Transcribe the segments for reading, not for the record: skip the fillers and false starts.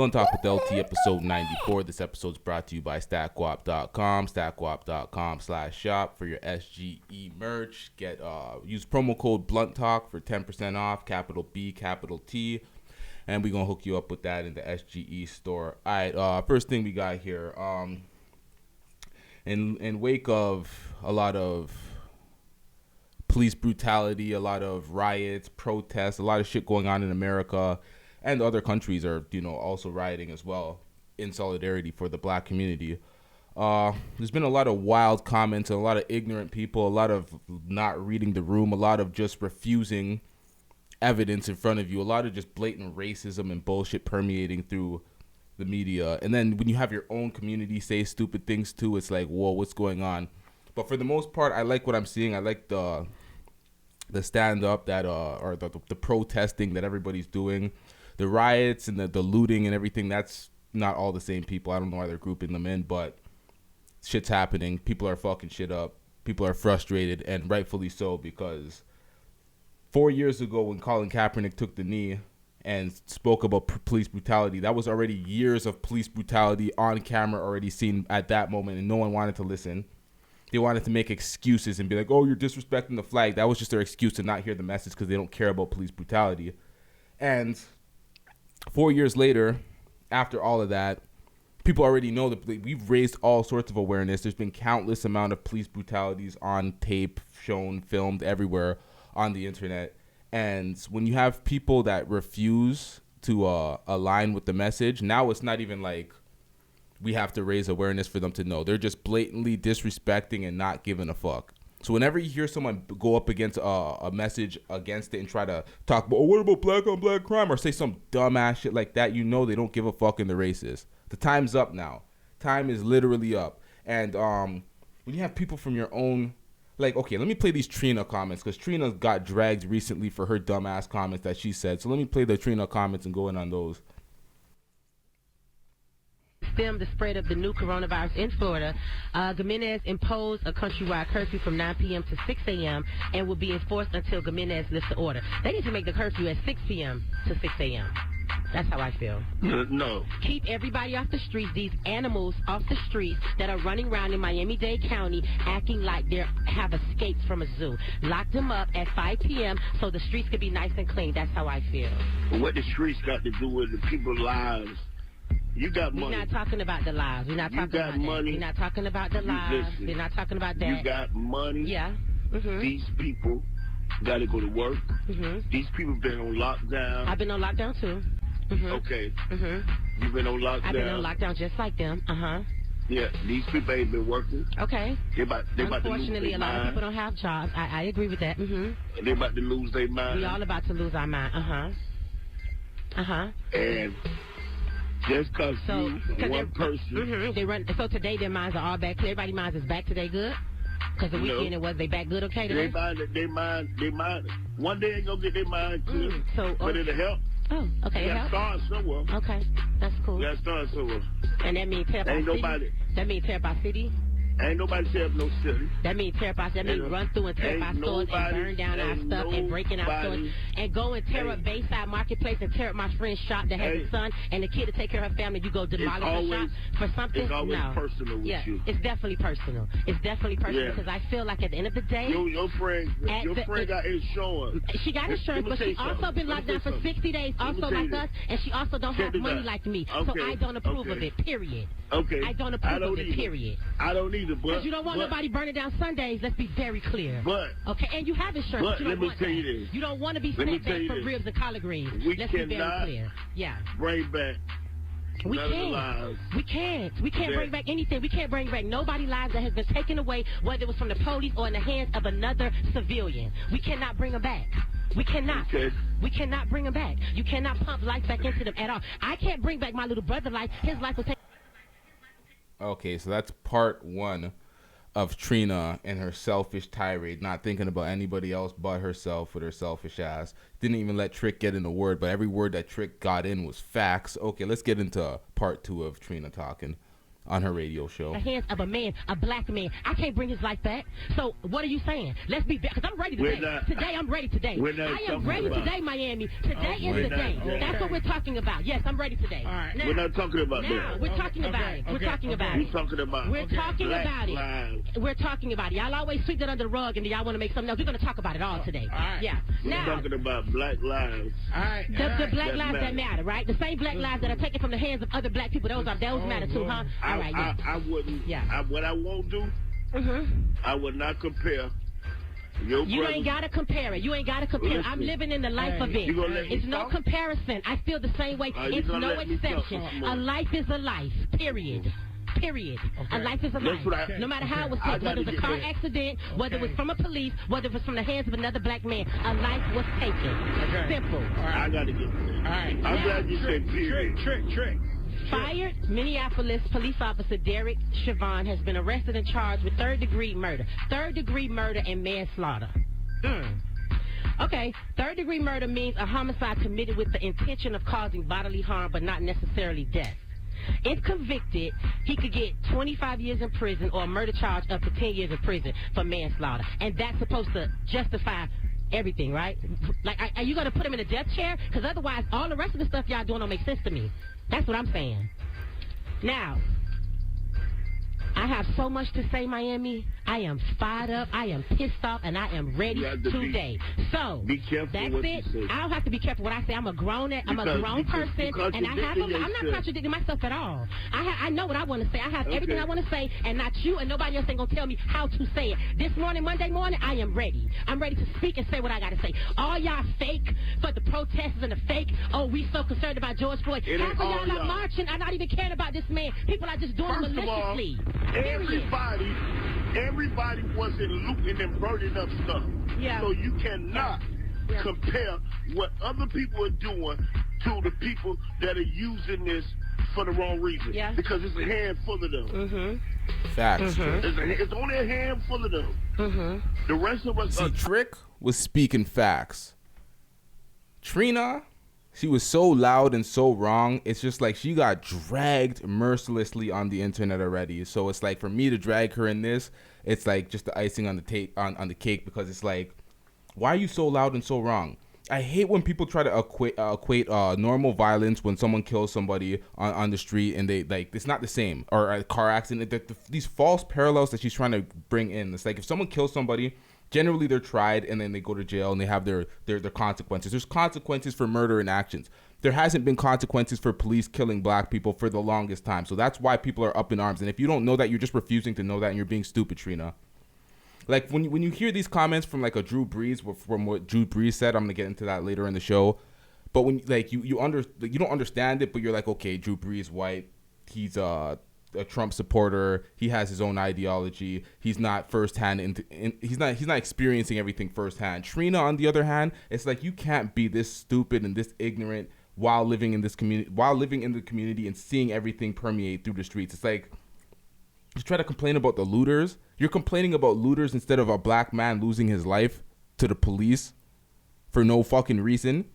Blunt Talk with LT, episode 94. This episode's brought to you by StatQuap.com, StatQuap.com/shop for your SGE merch. Use promo code Blunt Talk for 10% off, capital B, capital T, and we're going to hook you up with that in the SGE store. All right, first thing we got here, in wake of a lot of police brutality, a lot of riots, protests, a lot of shit going on in America, and other countries are, also rioting as well in solidarity for the black community. There's been a lot of wild comments, a lot of ignorant people, a lot of not reading the room, a lot of just refusing evidence in front of you, a lot of just blatant racism and bullshit permeating through the media. And then when you have your own community say stupid things too, it's like, whoa, what's going on? But for the most part, I like what I'm seeing. I like the stand-up that or the protesting that everybody's doing. The riots and the looting and everything, that's not all the same people. I don't know why they're grouping them in, but shit's happening. People are fucking shit up. People are frustrated, and rightfully so, because 4 years ago when Colin Kaepernick took the knee and spoke about police brutality, that was already years of police brutality on camera already seen at that moment, and no one wanted to listen. They wanted to make excuses and be like, oh, you're disrespecting the flag. That was just their excuse to not hear the message because they don't care about police brutality. And 4 years later, after all of that, people already know that we've raised all sorts of awareness. There's been countless amount of police brutalities on tape, shown, filmed everywhere on the internet. And when you have people that refuse to align with the message, now it's not even like we have to raise awareness for them to know. They're just blatantly disrespecting and not giving a fuck. So whenever you hear someone go up against a message against it and try to talk about, oh, what about black on black crime, or say some dumbass shit like that, they don't give a fuck and they're racist. The time's up now. Time is literally up. And when you have people from your own, like, okay, let me play these Trina comments, because Trina got dragged recently for her dumbass comments that she said. So let me play the Trina comments and go in on those. Stem the spread of the new coronavirus in Florida, Gimenez imposed a countrywide curfew from 9 p.m. to 6 a.m. and will be enforced until Gimenez lifts the order. They need to make the curfew at 6 p.m. to 6 a.m. That's how I feel. No. Keep everybody off the streets, these animals off the streets that are running around in Miami-Dade County acting like they have escaped from a zoo. Lock them up at 5 p.m. so the streets can be nice and clean. That's how I feel. What the streets got to do with the people's lives? You got money. We're not talking about the lives. We're not talking about money. We're not talking about the lives. We're not talking about that. You got money. Yeah. Mm-hmm. These people got to go to work. Mm-hmm. These people been on lockdown. I've been on lockdown too. Mm-hmm. Okay. Mm-hmm. You've been on lockdown. I've been on lockdown just like them. Uh-huh. Yeah, these people ain't been working. Okay. They about Unfortunately, to lose a lot of people don't have jobs. I agree with that. Mm-hmm. They about to lose their mind. We all about to lose our mind. Uh-huh. Uh-huh. And just because one person. Mm-hmm, they run. So today their minds are all back. Everybody's minds is back today good? Because the weekend it was they back good okay today? They mind. One day ain't going to get their mind clear. But it'll help. Oh, okay. You got to start somewhere. Okay, that's cool. You got to start somewhere. And that means tear up our city? That means tear up our city? Ain't nobody tear up no city. That means tear up our city. That means run through and tear up our stores and burn down our stuff and break in our stores and go and tear up Bayside Marketplace and tear up my friend's shop that has a son and a kid to take care of her family. You go demolish her shop for something? It's always personal with you. It's definitely personal. It's definitely personal because I feel like at the end of the day... Your friend got insurance. She got insurance, but she also been locked down for 60 days, also like us, and she also don't have money like me. So I don't approve of it, period. Okay. I don't approve of it, period. I don't either. Because you don't want nobody burning down Sundays. Let's be very clear. But okay, and you have insurance. But you don't let me want tell that. you this. You don't want to be snapped back from ribs and collard greens. Let's be very clear. Yeah. Bring back. We can't. We can't bring back anything. We can't bring back nobody's lives that has been taken away, whether it was from the police or in the hands of another civilian. We cannot bring them back. We cannot. Okay. We cannot bring them back. You cannot pump life back into them at all. I can't bring back my little brother's life. His life was taken. Okay, so that's part one of Trina and her selfish tirade, not thinking about anybody else but herself with her selfish ass. Didn't even let Trick get in a word, but every word that Trick got in was facts. Okay, let's get into part two of Trina talking. on her radio show. The hands of a man, a black man. I can't bring his life back. So what are you saying? Let's be back, because I'm ready today. Today, I'm ready today. I am ready today, Miami. Today is the day. That's what we're talking about. Yes, I'm ready today. All right. Now, we're not talking about that. We're talking about it. We're talking about it. We're talking about We're talking about it. We're talking about it. Y'all always sweep that under the rug, and y'all want to make something else. We're going to talk about it all today. All right. Yeah. We're talking about black lives. All right. The black lives that matter, right? The same black lives that are taken from the hands of other black people. Those matter too, huh? All right. Yeah. I wouldn't. Yeah. What I won't do. I would not compare. You ain't got to compare it. You ain't got to compare it. I'm living in the life of it. It's no comparison. I feel the same way. It's no exception. A life is a life, period. Period. Okay. A life is a life. No matter how it was taken, whether it was a car accident, whether it was from a police, whether it was from the hands of another black man, a life was taken. Simple. All right. I got to get there. All right. I'm glad you said period. Trick. Fired Minneapolis police officer Derek Chauvin has been arrested and charged with third-degree murder. Third-degree murder and manslaughter. Okay, third-degree murder means a homicide committed with the intention of causing bodily harm but not necessarily death. If convicted, he could get 25 years in prison or a murder charge up to 10 years in prison for manslaughter. And that's supposed to justify everything, right? Like, are you going to put him in a death chair? Because otherwise, all the rest of the stuff y'all doing don't make sense to me. That's what I'm saying. Now, I have so much to say, Miami. I am fired up. I am pissed off, and I am ready today. So be careful. That's it. I don't have to be careful what I say. I'm a grown person, and I have. I'm not contradicting myself at all. I know what I want to say. I have everything I want to say, and not you and nobody else ain't gonna tell me how to say it. This morning, Monday morning, I am ready. I'm ready to speak and say what I gotta say. All y'all fake for the protesters and the fake. Oh, we so concerned about George Floyd. Half of y'all are marching. I'm not even caring about this man. People are just doing it maliciously. Everybody wasn't looting and burning up stuff. Yeah. So you cannot compare what other people are doing to the people that are using this for the wrong reason. Yeah. Because it's a handful of them. Facts. It's only a handful of them. The rest of us. See, Trick was speaking facts. Trina, she was so loud and so wrong. It's just like she got dragged mercilessly on the internet already. So it's like for me to drag her in this, it's like just the icing on the on the cake, because it's like, why are you so loud and so wrong? I hate when people try to equate normal violence when someone kills somebody on the street and they like it's not the same, or a car accident. These false parallels that she's trying to bring in. It's like if someone kills somebody, generally they're tried and then they go to jail and they have their consequences. There's consequences for murder and actions. There hasn't been consequences for police killing black people for the longest time. So that's why people are up in arms. And if you don't know that, you're just refusing to know that, and you're being stupid, Trina. Like when you hear these comments from like a Drew Brees, from what Drew Brees said, I'm gonna get into that later in the show. But when like you don't understand it, but you're like, okay, Drew Brees, white, he's a Trump supporter, he has his own ideology, he's not firsthand he's not experiencing everything firsthand. Trina, on the other hand, it's like you can't be this stupid and this ignorant while living in this community, and seeing everything permeate through the streets. It's like you try to complain about the looters. You're complaining about looters instead of a black man losing his life to the police for no fucking reason.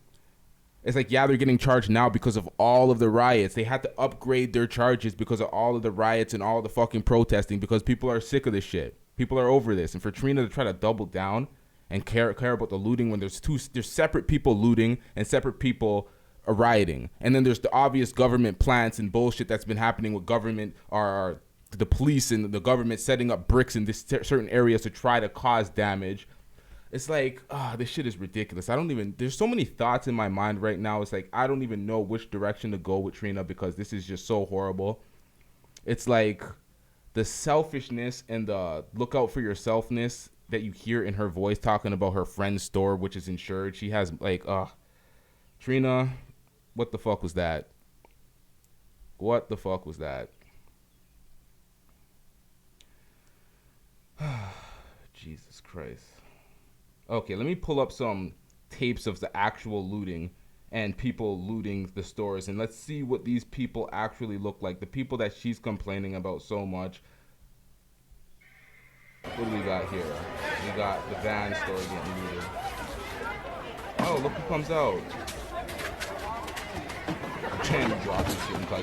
It's like, yeah, they're getting charged now because of all of the riots. They had to upgrade their charges because of all of the riots and all the fucking protesting, because people are sick of this shit. People are over this. And for Trina to try to double down and care about the looting when there's separate people looting and separate people rioting. And then there's the obvious government plants and bullshit that's been happening with government, or the police and the government setting up bricks in this certain areas to try to cause damage. It's like, this shit is ridiculous. There's so many thoughts in my mind right now. It's like, I don't even know which direction to go with Trina, because this is just so horrible. It's like the selfishness and the look out for yourselfness that you hear in her voice talking about her friend's store, which is insured. She has like, Trina, what the fuck was that? What the fuck was that? Jesus Christ. Okay, let me pull up some tapes of the actual looting and people looting the stores, and let's see what these people actually look like. The people that she's complaining about so much. What do we got here? We got the van store getting looted. Oh, look who comes out.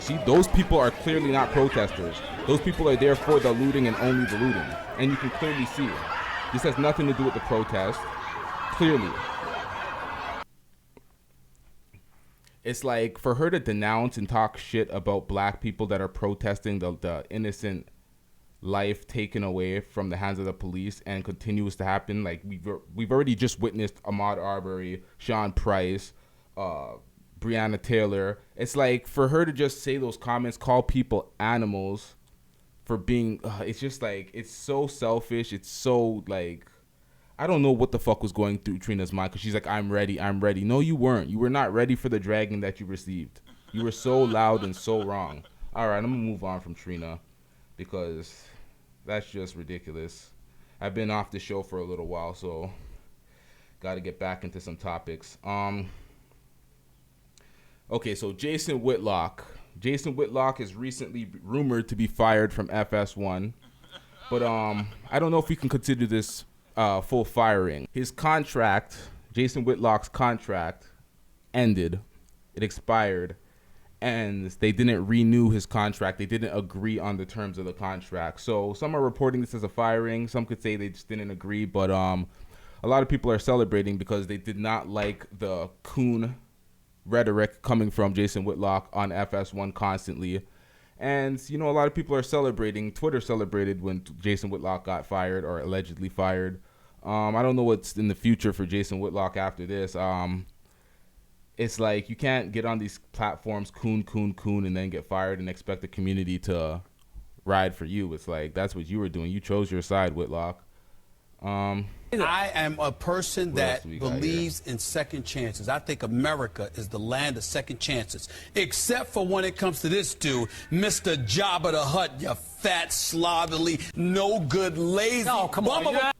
See, those people are clearly not protesters. Those people are there for the looting and only the looting. And you can clearly see it. This has nothing to do with the protest. Clearly. It's like for her to denounce and talk shit about black people that are protesting the innocent life taken away from the hands of the police and continues to happen. Like we've already just witnessed Ahmaud Arbery, Sean Price, Breonna Taylor. It's like for her to just say those comments, call people animals for being, it's just like, it's so selfish. It's so like, I don't know what the fuck was going through Trina's mind, because she's like, I'm ready. No, you weren't. You were not ready for the dragging that you received. You were so loud and so wrong. All right, I'm going to move on from Trina, because that's just ridiculous. I've been off the show for a little while, so got to get back into some topics. Okay, so Jason Whitlock. Jason Whitlock is recently rumored to be fired from FS1, but I don't know if we can consider this full firing. His contract, Jason Whitlock's contract, ended. It expired, and they didn't renew his contract. They didn't agree on the terms of the contract. So some are reporting this as a firing. Some could say they just didn't agree, but a lot of people are celebrating because they did not like the coon rhetoric coming from Jason Whitlock on FS1 constantly. And, you know, a lot of people are celebrating. Twitter celebrated when Jason Whitlock got fired, or allegedly fired. I don't know what's in the future for Jason Whitlock after this. It's like you can't get on these platforms, coon, and then get fired and expect the community to ride for you. It's like, that's what you were doing. You chose your side, Whitlock. I am a person that believes in second chances. I think America is the land of second chances, except for when it comes to this dude, Mr. Jabba the Hutt, you fat, slovenly, no good, lazy. Oh, come on.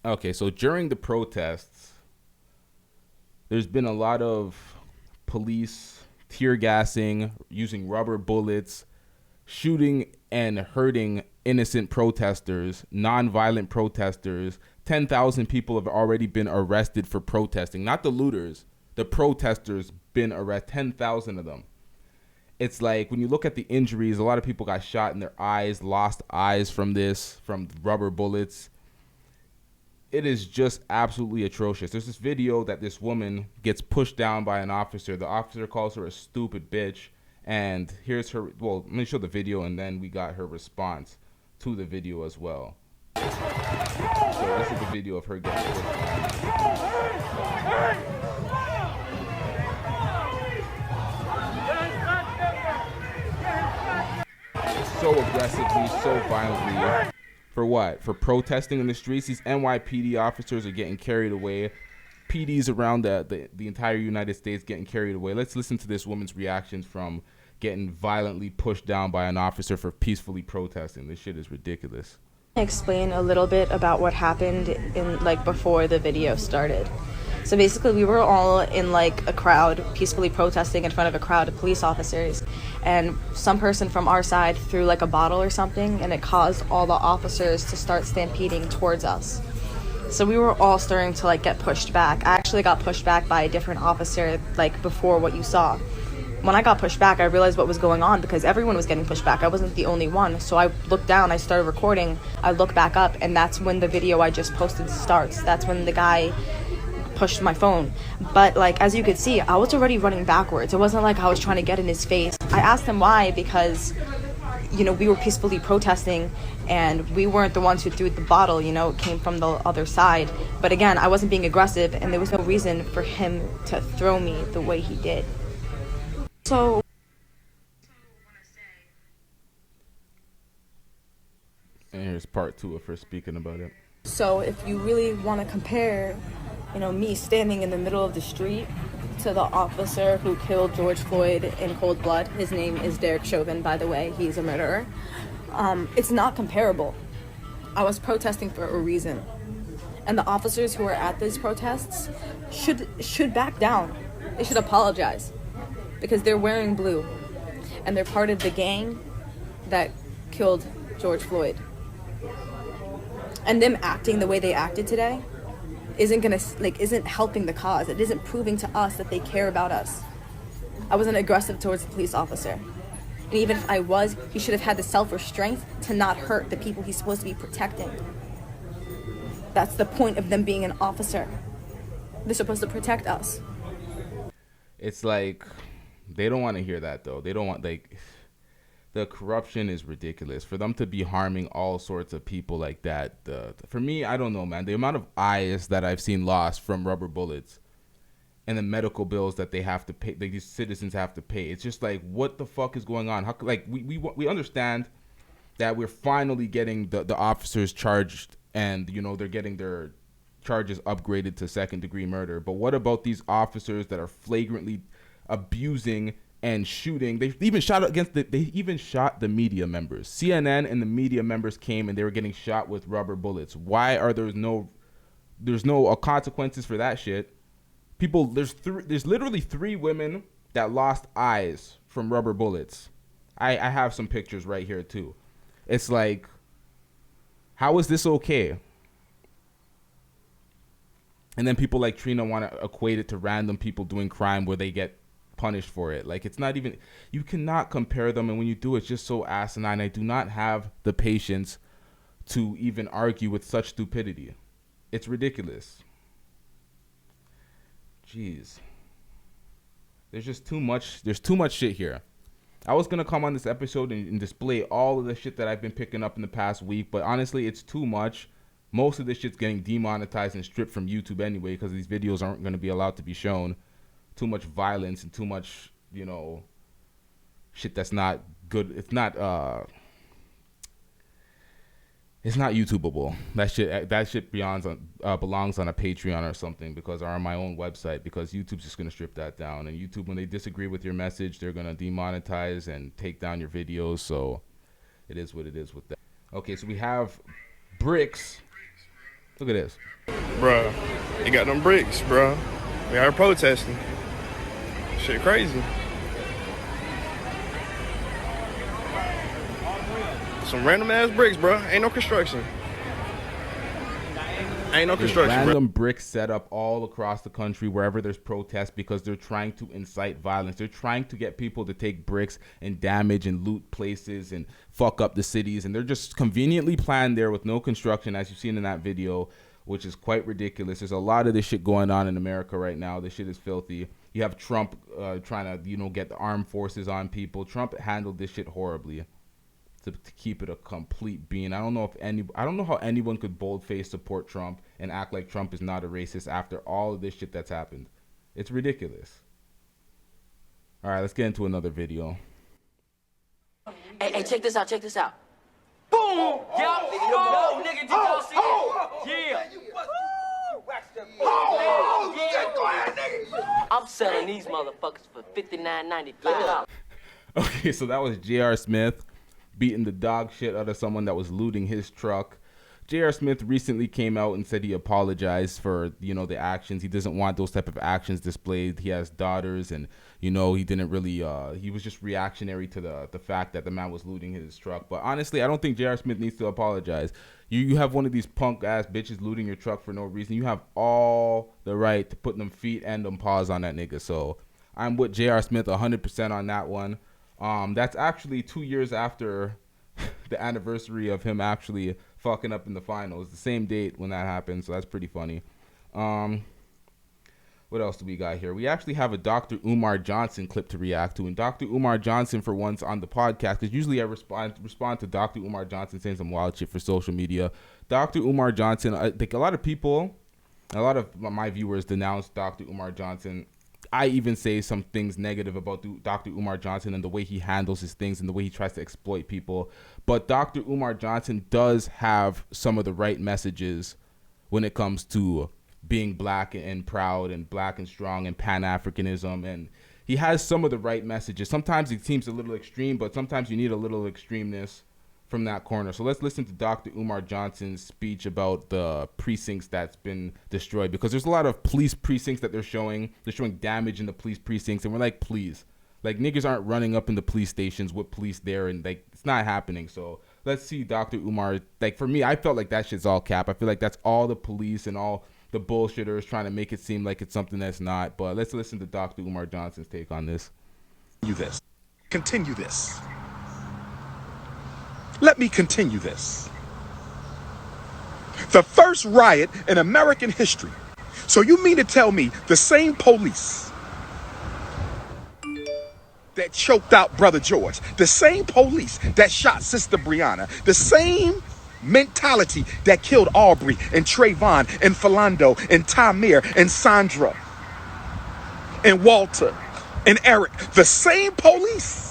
Okay, so during the protests, there's been a lot of police tear gassing, using rubber bullets, shooting and hurting innocent protesters, non-violent protesters. 10,000 people have already been arrested for protesting. Not the looters, the protesters been arrested, 10,000 of them. It's like when you look at the injuries, a lot of people got shot in their eyes, lost eyes from this, from rubber bullets. It is just absolutely atrocious. There's this video that this woman gets pushed down by an officer. The officer calls her a stupid bitch. And here's her, well, let me show the video, and then we got her response to the video as well. So this is the video of her getting pushed down. So aggressively, so violently. For what? For protesting in the streets? These NYPD officers are getting carried away. PDs around the entire United States getting carried away. Let's listen to this woman's reactions from getting violently pushed down by an officer for peacefully protesting. This shit is ridiculous. Explain a little bit about what happened in before the video started. So basically we were all in a crowd peacefully protesting in front of a crowd of police officers, and some person from our side threw a bottle or something, and it caused all the officers to start stampeding towards us. So we were all starting to get pushed back. I actually got pushed back by a different officer before what you saw. When I got pushed back, I realized what was going on because everyone was getting pushed back. I wasn't the only one. So I looked down, I started recording, I look back up, and that's when the video I just posted starts. That's when the guy pushed my phone. But as you could see, I was already running backwards. It wasn't like I was trying to get in his face. I asked him why, because we were peacefully protesting and we weren't the ones who threw the bottle, it came from the other side. But again, I wasn't being aggressive, and there was no reason for him to throw me the way he did. So and here's part 2 of her speaking about it. So if you really want to compare, me standing in the middle of the street to the officer who killed George Floyd in cold blood, his name is Derek Chauvin, by the way, he's a murderer, it's not comparable. I was protesting for a reason. And the officers who are at these protests should back down. They should apologize. Because they're wearing blue, and they're part of the gang that killed George Floyd. And them acting the way they acted today isn't helping the cause. It isn't proving to us that they care about us. I wasn't aggressive towards the police officer. And even if I was, he should have had the self-restraint to not hurt the people he's supposed to be protecting. That's the point of them being an officer. They're supposed to protect us. It's like, they don't want to hear that, though. They don't want, like, the corruption is ridiculous. For them to be harming all sorts of people like that, for me, I don't know, man. The amount of eyes that I've seen lost from rubber bullets and the medical bills that they have to pay, like these citizens have to pay. It's just like, what the fuck is going on? How, like, we understand that we're finally getting the officers charged, and, you know, they're getting their charges upgraded to second-degree murder. But what about these officers that are flagrantly abusing and shooting? They even shot the media members. CNN and the media members came and they were getting shot with rubber bullets. Why are there's no consequences for that shit? People, there's literally 3 women that lost eyes from rubber bullets. I have some pictures right here too. It's like, how is this okay? And then people like Trina want to equate it to random people doing crime where they get punished for it. Like, it's not even, you cannot compare them, and when you do, it's just so asinine. I do not have the patience to even argue with such stupidity. It's ridiculous. Jeez. There's just too much shit here. I was gonna come on this episode and display all of the shit that I've been picking up in the past week, but honestly, it's too much. Most of this shit's getting demonetized and stripped from YouTube anyway, because these videos aren't going to be allowed to be shown. Too much violence and too much, you know, shit that's not good. It's not YouTubeable. That shit belongs on a Patreon or something, or on my own website, because YouTube's just going to strip that down. And YouTube, when they disagree with your message, they're going to demonetize and take down your videos. So it is what it is with that. Okay, so we have bricks. Look at this. Bruh, they got them bricks, bruh. We are protesting. Shit crazy. Some random ass bricks, bruh. Ain't no construction. Random bricks set up all across the country wherever there's protests, because they're trying to incite violence. They're trying to get people to take bricks and damage and loot places and fuck up the cities. And they're just conveniently planned there with no construction, as you've seen in that video, which is quite ridiculous. There's a lot of this shit going on in America right now. This shit is filthy. You have Trump trying to, you know, get the armed forces on people. Trump handled this shit horribly. To keep it a complete bean. I don't know how anyone could boldface support Trump and act like Trump is not a racist after all of this shit that's happened. It's ridiculous. All right, let's get into another video. Hey, check this out. Boom! Y'all, nigga, did y'all see it? Yeah. I'm selling these motherfuckers for $59.95. Okay, so that was J.R. Smith beating the dog shit out of someone that was looting his truck. J.R. Smith recently came out and said he apologized for, you know, the actions. He doesn't want those type of actions displayed. He has daughters, and, you know, he didn't really, he was just reactionary to the fact that the man was looting his truck. But honestly, I don't think J.R. Smith needs to apologize. You have one of these punk ass bitches looting your truck for no reason. You have all the right to put them feet and them paws on that nigga. So I'm with J.R. Smith 100% on that one. That's actually 2 years after the anniversary of him actually fucking up in the finals. The same date when that happened, so that's pretty funny. What else do we got here? We actually have a Dr. Umar Johnson clip to react to. And Dr. Umar Johnson, for once on the podcast, because usually I respond to Dr. Umar Johnson saying some wild shit for social media. Dr. Umar Johnson, I think a lot of my viewers denounce Dr. Umar Johnson. I even say some things negative about Dr. Umar Johnson and the way he handles his things and the way he tries to exploit people. But Dr. Umar Johnson does have some of the right messages when it comes to being black and proud and black and strong and Pan-Africanism. And he has some of the right messages. Sometimes it seems a little extreme, but sometimes you need a little extremeness from that corner. So let's listen to Dr. Umar Johnson's speech about the precincts that's been destroyed, because there's a lot of police precincts that they're showing damage in the police precincts, and we're like, please, like, niggas aren't running up in the police stations with police there, and like, it's not happening. So let's see Dr. Umar. Like, for me, I felt like that shit's all cap. I feel like that's all the police and all the bullshitters trying to make it seem like it's something that's not. But let's listen to Dr. Umar Johnson's take on this. this. Continue this. Let me continue this. The first riot in American history. So you mean to tell me the same police that choked out Brother George, the same police that shot Sister Breonna, the same mentality that killed Aubrey and Trayvon and Philando and Tamir and Sandra and Walter and Eric, the same police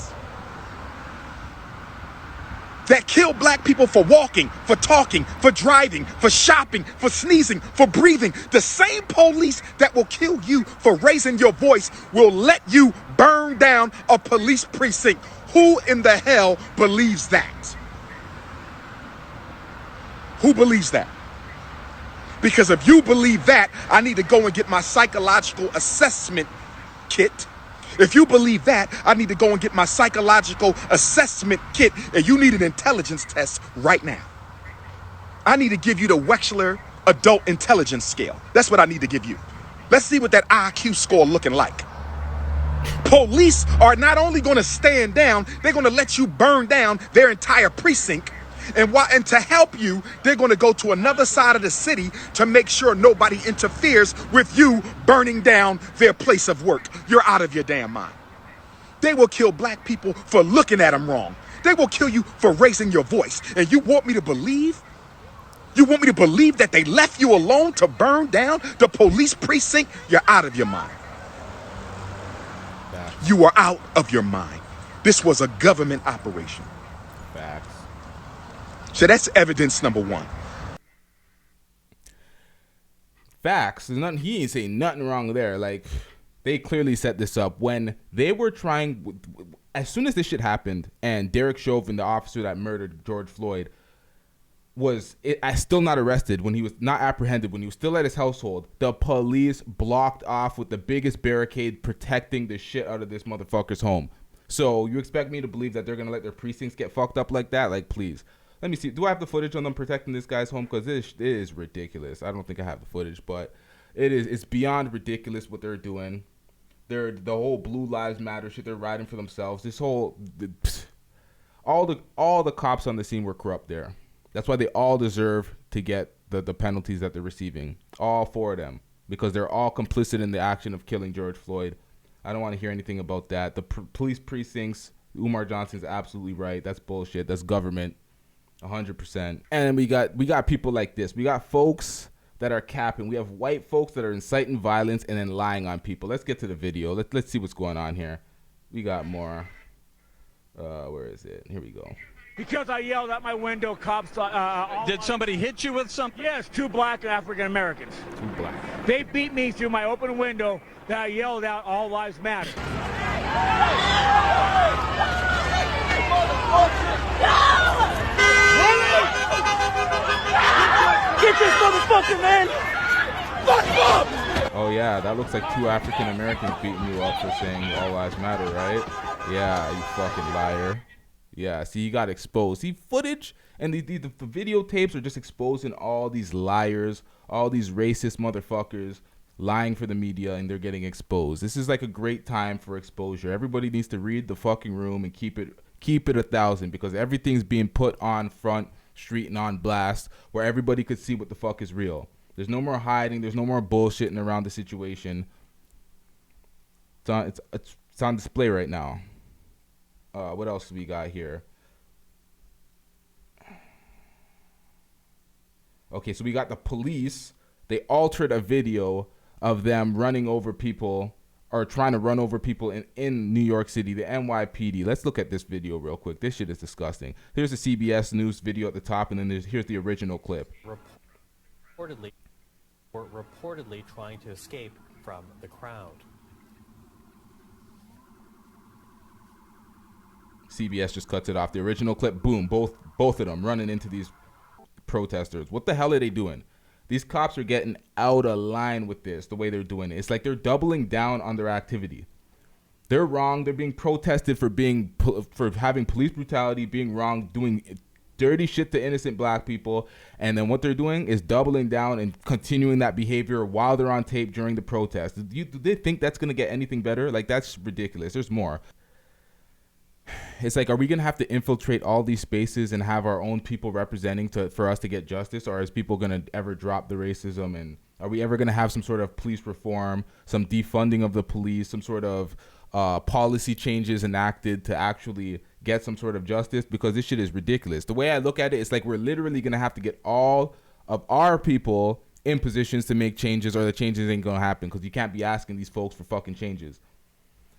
that killed black people for walking, for talking, for driving, for shopping, for sneezing, for breathing, the same police that will kill you for raising your voice will let you burn down a police precinct. Who in the hell believes that? Who believes that? Because if you believe that, I need to go and get my psychological assessment kit. If you believe that, I need to go and get my psychological assessment kit, and you need an intelligence test right now. I need to give you the Wechsler Adult Intelligence Scale. That's what I need to give you. Let's see what that IQ score looking like. Police are not only going to stand down, they're going to let you burn down their entire precinct. And to help you, they're going to go to another side of the city to make sure nobody interferes with you burning down their place of work. You're out of your damn mind. They will kill black people for looking at them wrong. They will kill you for raising your voice. And you want me to believe? You want me to believe that they left you alone to burn down the police precinct? You're out of your mind. You are out of your mind. This was a government operation. Facts. So that's evidence number one. Facts. There's nothing, he ain't saying nothing wrong there. Like, they clearly set this up when they were trying. As soon as this shit happened, and Derek Chauvin, the officer that murdered George Floyd, was still not arrested, when he was not apprehended, when he was still at his household, the police blocked off with the biggest barricade protecting the shit out of this motherfucker's home. So you expect me to believe that they're gonna let their precincts get fucked up like that? Like, please. Let me see. Do I have the footage on them protecting this guy's home? Because it is ridiculous. I don't think I have the footage, but it's beyond ridiculous what they're doing. The whole Blue Lives Matter shit they're riding for themselves. This whole all the cops on the scene were corrupt there. That's why they all deserve to get the penalties that they're receiving. All four of them, because they're all complicit in the action of killing George Floyd. I don't want to hear anything about that. The police precincts, Umar Johnson's absolutely right. That's bullshit. That's government. 100%. And we got people like this. We got folks that are capping. We have white folks that are inciting violence and then lying on people. Let's get to the video. Let's see what's going on here. We got more. Where is it? Here we go. Because I yelled out my window, cops. Did somebody hit you with something? Yes, 2 black African Americans. 2 black. They beat me through my open window that I yelled out, "All lives matter." Get this motherfucker, man! Fuck up! Oh yeah, that looks like 2 African Americans beating you up for saying all lives matter, right? Yeah, you fucking liar. Yeah, see, he got exposed. See, footage and the videotapes are just exposing all these liars, all these racist motherfuckers lying for the media, and they're getting exposed. This is like a great time for exposure. Everybody needs to read the fucking room and keep it 1,000, because everything's being put on Front Street and on blast where everybody could see what the fuck is real. There's no more hiding. There's no more bullshitting around the situation. It's on display right now. What else do we got here? Okay, so we got the police. They altered a video of them running over people, or trying to run over people in New York City, the NYPD. Let's look at this video real quick. This shit is disgusting. Here's the CBS News video at the top, and then here's the original clip. Reportedly trying to escape from the crowd. CBS just cuts it off. The original clip, boom, both of them running into these protesters. What the hell are they doing? These cops are getting out of line with this, the way they're doing it. It's like they're doubling down on their activity. They're wrong. They're being protested for having police brutality, being wrong, doing dirty shit to innocent black people. And then what they're doing is doubling down and continuing that behavior while they're on tape during the protest. Do they think that's going to get anything better? Like, that's ridiculous. There's more. it's like, are we gonna have to infiltrate all these spaces and have our own people representing for us to get justice, or is people gonna ever drop the racism? And are we ever gonna have some sort of police reform, some defunding of the police, some sort of policy changes enacted to actually get some sort of justice? Because this shit is ridiculous. The way I look at it, it's like we're literally gonna have to get all of our people in positions to make changes, or the changes ain't gonna happen, because you can't be asking these folks for fucking changes.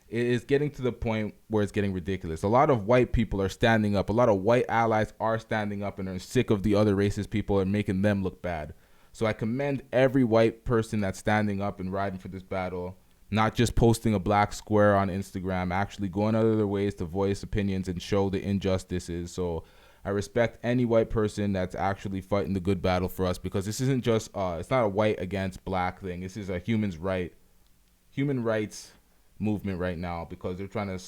It is getting to the point where it's getting ridiculous. A lot of white people are standing up. A lot of white allies are standing up and are sick of the other racist people and making them look bad. So I commend every white person that's standing up and riding for this battle, not just posting a black square on Instagram, actually going out of their ways to voice opinions and show the injustices. So I respect any white person that's actually fighting the good battle for us, because this isn't just, it's not a white against black thing. This is a human rights movement right now, because they're trying to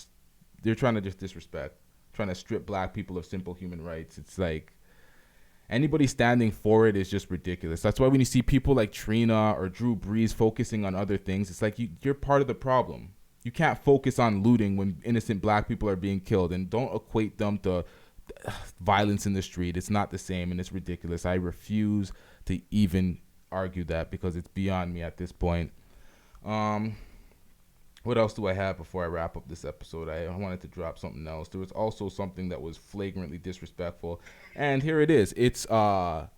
just disrespect, trying to strip black people of simple human rights. It's like anybody standing for it is just ridiculous. That's why when you see people like Trina or Drew Brees focusing on other things, it's like you're part of the problem. You can't focus on looting when innocent black people are being killed, and don't equate them to violence in the street. It's not the same, and it's ridiculous. I refuse to even argue that, because it's beyond me at this point. What else do I have before I wrap up this episode? I wanted to drop something else. There was also something that was flagrantly disrespectful, and here it is. It's an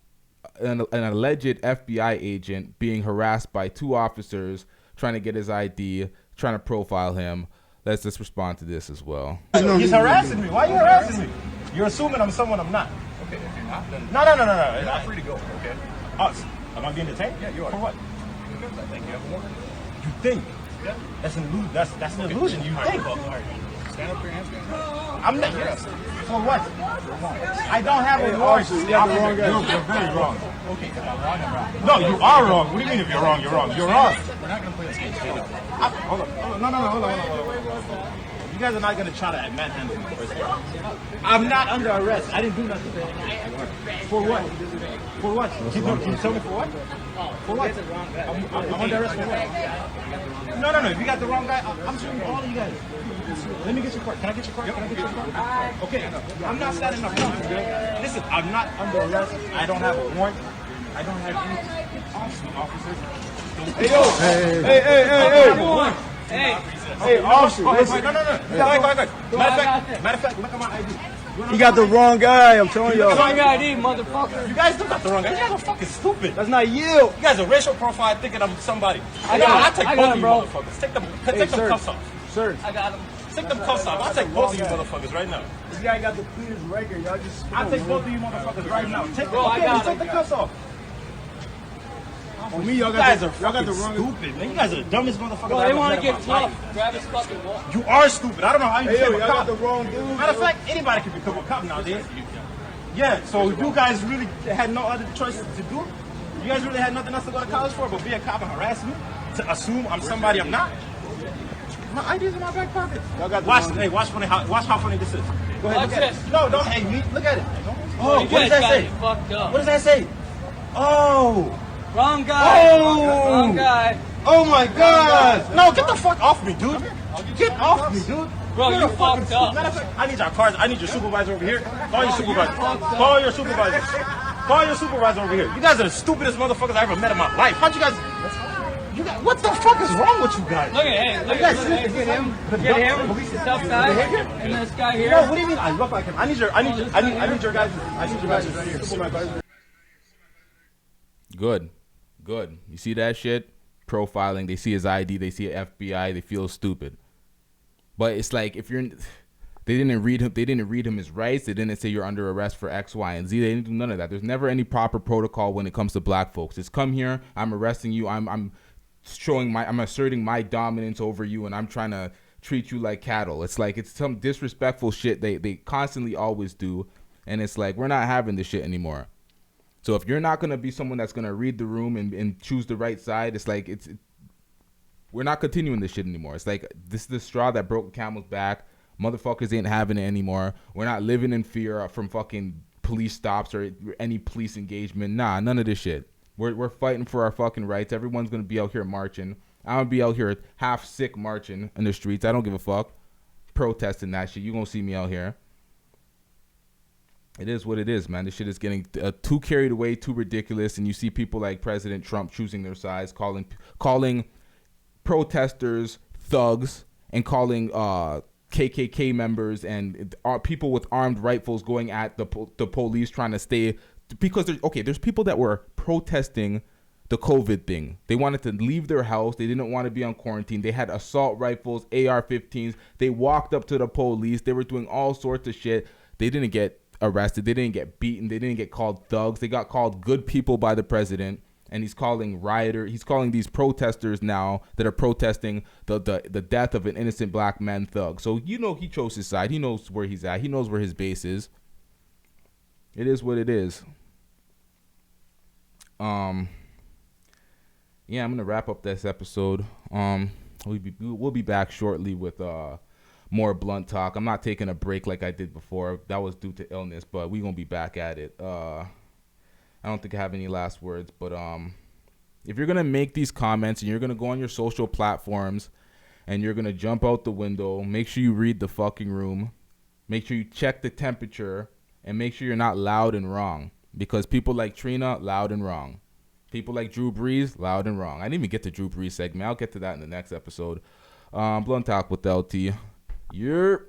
alleged FBI agent being harassed by two officers trying to get his ID, trying to profile him. Let's just respond to this as well. He's harassing me. Why are you harassing me? You're assuming I'm someone I'm not. Okay, if you're not, then No. You're not free to go. Okay. Us? Am I being detained? Yeah, you are. For what? Because I think you have a warrant. You think? Yeah. That's an illusion. That's an illusion. You think? All right. Stand up for your hands. I'm not. Yes. For what? I don't have a warrant. You got the wrong guy. You're very wrong. Okay, if I'm wrong, I'm wrong. No, you are wrong. What do you mean if you're wrong? You're wrong. You're wrong. We're not gonna play this game. Stand up. Hold on. No. Hold on. You guys are not going to try to manhandle me. I'm not under arrest. I didn't do nothing. For what? For what? Can you tell me for what? For what? I'm under arrest for what? No. If you got the wrong guy, I'm suing all of you guys. Let me get your card. Can I get your card? Okay. I'm not standing up. Listen, I'm not under arrest. I don't have a warrant. I don't have any officers. Hey, yo. Hey, officer. No. Matter of fact, look at my ID. You got the wrong guy, I'm telling you. Wrong ID, motherfucker. You guys do got the wrong guy. You guys are fucking stupid. That's not you. You guys are racial profile thinking I'm somebody. I take both of you motherfuckers. Take them cuffs off. Sir. I got them. Take them cuffs off. I'll take both of you motherfuckers right now. This guy got the cleanest record. Y'all just. I'll take both of you motherfuckers right now. Take the cuffs off. For me, y'all got the wrong. Stupid, man. You guys are the dumbest motherfuckers Well, I've they ever want met to in get my tough. life. Grab his fucking wall. You are stupid. I don't know how you became y'all a got cop. the wrong dude. Matter of fact, anybody can become a cop nowadays. Yeah, so you guys really had no other choice to do? You guys really had nothing else to go to college for but be a cop and harass me? To assume I'm somebody I'm not? My ID's in my back pocket. Watch how funny this is. Go ahead, Watch look at this. it. No, don't hate me. Look at it. Oh, what does that say? Fucked up. What does that say? Oh. Wrong guy. Oh. Wrong guy. Oh my God. No, get the fuck off me, dude. Get off me, dude. Bro, you fucked up. Matter of fact, I need your cards. I need your supervisor over here. Call your supervisor. Call your supervisor. Call your supervisor over here. You guys are the stupidest motherfuckers I ever met in my life. How'd you guys... what the fuck is wrong with you guys? Look at him. Get him. The tough guy. And this guy here. No, what do you mean I look like him? I need your guys' right here. Good. You see that shit? Profiling. They see his ID. They see FBI. They feel stupid. But it's like if they didn't read him. They didn't read him his rights. They didn't say you're under arrest for X, Y, and Z. They didn't do none of that. There's never any proper protocol when it comes to black folks. It's come here. I'm arresting you. I'm asserting my dominance over you, and I'm trying to treat you like cattle. It's like it's some disrespectful shit they constantly always do, and it's like we're not having this shit anymore. So if you're not going to be someone that's going to read the room and choose the right side, it's like we're not continuing this shit anymore. It's like this is the straw that broke the camel's back. Motherfuckers ain't having it anymore. We're not living in fear from fucking police stops or any police engagement. Nah, none of this shit. We're fighting for our fucking rights. Everyone's going to be out here marching. I'm going to be out here half sick marching in the streets. I don't give a fuck. protesting that shit. You gonna see me out here. It is what it is, man. This shit is getting too carried away, too ridiculous, and you see people like President Trump choosing their sides, calling protesters thugs, and calling KKK members and people with armed rifles going at the police trying to stay, because there's people that were protesting the COVID thing. They wanted to leave their house. They didn't want to be on quarantine. They had assault rifles, AR-15s. They walked up to the police. They were doing all sorts of shit. They didn't get arrested. They didn't get beaten. They didn't get called thugs. They got called good people by the president. And he's calling these protesters now that are protesting the death of an innocent black man thug. So he chose his side. He knows where he's at. He knows where his base is. It is what it is. Yeah, I'm gonna wrap up this episode. We'll be back shortly with more blunt talk. I'm not taking a break like I did before. That was due to illness, but we're gonna be back at it. I don't think I have any last words, but if you're gonna make these comments and you're gonna go on your social platforms and you're gonna jump out the window, make sure you read the fucking room. Make sure you check the temperature, and make sure you're not loud and wrong, because people like Trina, loud and wrong. People like Drew Brees, loud and wrong. I didn't even get to Drew Brees segment. I'll get to that in the next episode. Blunt Talk with LT. Yep.